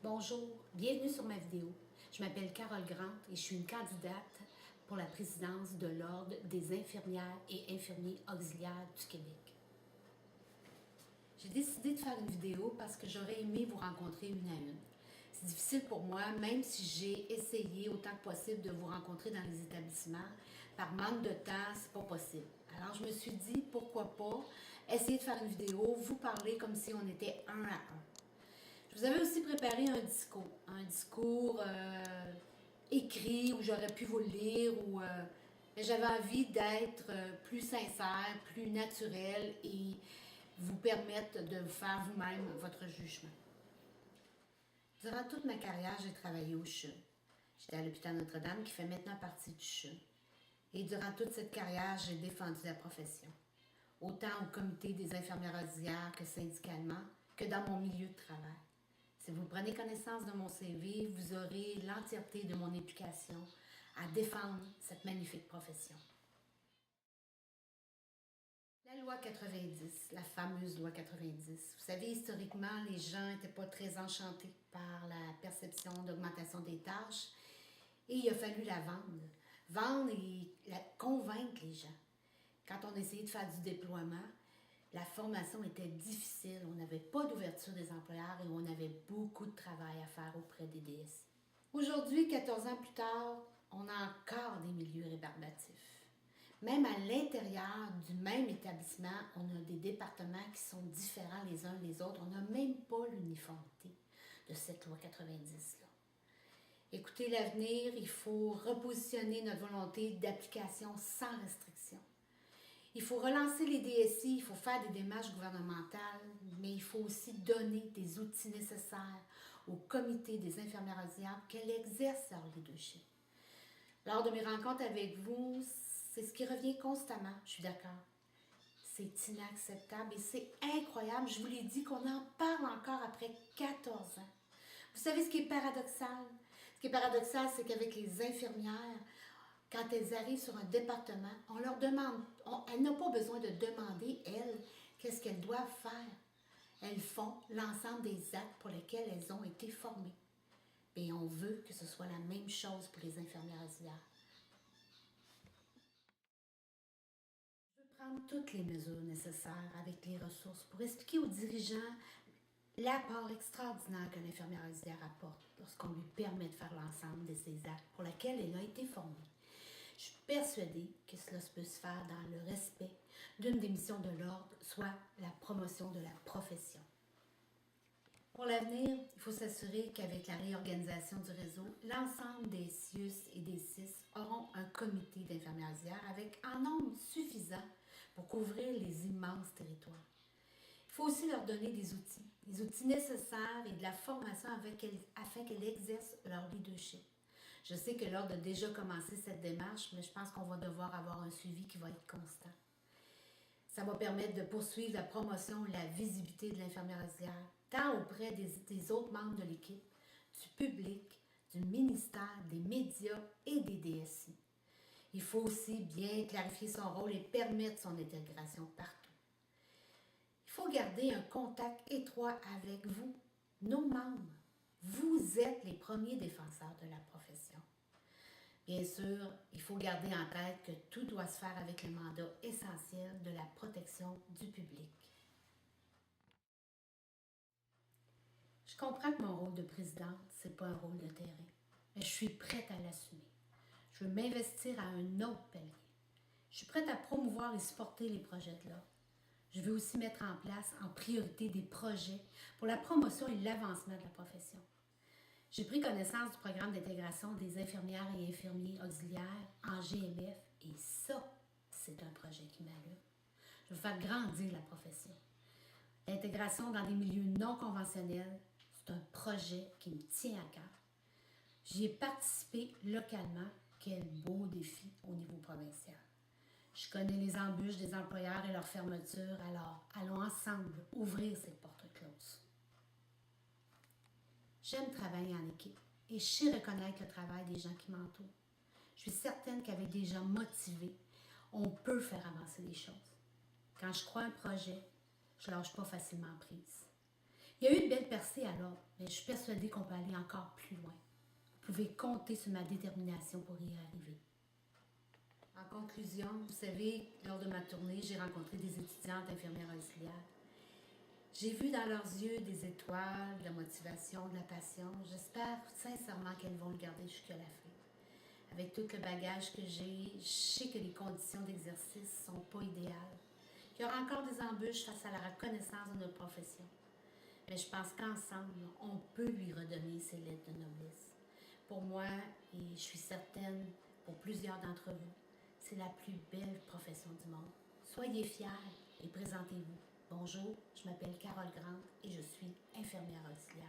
Bonjour, bienvenue sur ma vidéo. Je m'appelle Carole Grant et je suis une candidate pour la présidence de l'Ordre des infirmières et infirmiers auxiliaires du Québec. J'ai décidé de faire une vidéo parce que j'aurais aimé vous rencontrer une à une. C'est difficile pour moi, même si j'ai essayé autant que possible de vous rencontrer dans les établissements. Par manque de temps, c'est pas possible. Alors je me suis dit, pourquoi pas essayer de faire une vidéo, vous parler comme si on était un à un. Je vous avais aussi préparé un discours écrit où j'aurais pu vous le lire, mais j'avais envie d'être plus sincère, plus naturel et vous permettre de faire vous-même votre jugement. Durant toute ma carrière, j'ai travaillé au CHUM. J'étais à l'hôpital Notre-Dame qui fait maintenant partie du CHUM. Et durant toute cette carrière, j'ai défendu la profession, autant au comité des infirmières auxiliaires que syndicalement, que dans mon milieu de travail. Si vous prenez connaissance de mon CV, vous aurez l'entièreté de mon éducation à défendre cette magnifique profession. La loi 90, la fameuse loi 90. Vous savez, historiquement, les gens n'étaient pas très enchantés par la perception d'augmentation des tâches et il a fallu la vendre. Vendre et convaincre les gens. Quand on essayait de faire du déploiement, la formation était difficile, on n'avait pas d'ouverture des employeurs et on avait beaucoup de travail à faire auprès des DSI. Aujourd'hui, 14 ans plus tard, on a encore des milieux rébarbatifs. Même à l'intérieur du même établissement, on a des départements qui sont différents les uns des autres. On n'a même pas l'uniformité de cette loi 90-là. Écoutez l'avenir, il faut repositionner notre volonté d'application sans restriction. Il faut relancer les DSI, il faut faire des démarches gouvernementales, mais il faut aussi donner des outils nécessaires au comité des infirmières auxiliaires pour qu'elles exercent leur leadership. Lors de mes rencontres avec vous, c'est ce qui revient constamment, je suis d'accord. C'est inacceptable et c'est incroyable, je vous l'ai dit, qu'on en parle encore après 14 ans. Vous savez ce qui est paradoxal? Ce qui est paradoxal, c'est qu'avec les infirmières, quand elles arrivent sur un département, on leur demande, elles n'ont pas besoin de demander, elles, qu'est-ce qu'elles doivent faire. Elles font l'ensemble des actes pour lesquels elles ont été formées. Et on veut que ce soit la même chose pour les infirmières auxiliaires. Je veux prendre toutes les mesures nécessaires avec les ressources pour expliquer aux dirigeants l'apport extraordinaire que l'infirmière auxiliaire apporte lorsqu'on lui permet de faire l'ensemble de ces actes pour lesquels elle a été formée. Je suis persuadée que cela peut se faire dans le respect d'une des missions de l'Ordre, soit la promotion de la profession. Pour l'avenir, il faut s'assurer qu'avec la réorganisation du réseau, l'ensemble des CIUS et des CIS auront un comité d'infirmières auxiliaires avec un nombre suffisant pour couvrir les immenses territoires. Il faut aussi leur donner des outils nécessaires et de la formation afin qu'elles exercent leur leadership. Je sais que l'Ordre a déjà commencé cette démarche, mais je pense qu'on va devoir avoir un suivi qui va être constant. Ça va permettre de poursuivre la promotion et la visibilité de l'infirmière auxiliaire, tant auprès des autres membres de l'équipe, du public, du ministère, des médias et des DSI. Il faut aussi bien clarifier son rôle et permettre son intégration partout. Il faut garder un contact étroit avec vous, nos membres. Vous êtes les premiers défenseurs de la profession. Bien sûr, il faut garder en tête que tout doit se faire avec le mandat essentiel de la protection du public. Je comprends que mon rôle de présidente, ce n'est pas un rôle de terrain, mais je suis prête à l'assumer. Je veux m'investir à un autre palier. Je suis prête à promouvoir et supporter les projets de l'Ordre. Je veux aussi mettre en place en priorité des projets pour la promotion et l'avancement de la profession. J'ai pris connaissance du programme d'intégration des infirmières et infirmiers auxiliaires en GMF et ça, c'est un projet qui m'allume. Je veux faire grandir la profession. L'intégration dans des milieux non conventionnels, c'est un projet qui me tient à cœur. J'y ai participé localement. Quel beau défi au niveau provincial. Je connais les embûches des employeurs et leur fermeture, alors allons ensemble ouvrir cette porte close. J'aime travailler en équipe et je sais reconnaître le travail des gens qui m'entourent. Je suis certaine qu'avec des gens motivés, on peut faire avancer les choses. Quand je crois à un projet, je ne lâche pas facilement prise. Il y a eu de belles percées alors, mais je suis persuadée qu'on peut aller encore plus loin. Vous pouvez compter sur ma détermination pour y arriver. En conclusion, vous savez, lors de ma tournée, j'ai rencontré des étudiantes infirmières auxiliaires. J'ai vu dans leurs yeux des étoiles, de la motivation, de la passion. J'espère sincèrement qu'elles vont le garder jusqu'à la fin. Avec tout le bagage que j'ai, je sais que les conditions d'exercice ne sont pas idéales. Il y aura encore des embûches face à la reconnaissance de notre profession. Mais je pense qu'ensemble, on peut lui redonner ses lettres de noblesse. Pour moi, et je suis certaine pour plusieurs d'entre vous, c'est la plus belle profession du monde. Soyez fiers et présentez-vous. Bonjour, je m'appelle Carole Grant et je suis infirmière auxiliaire.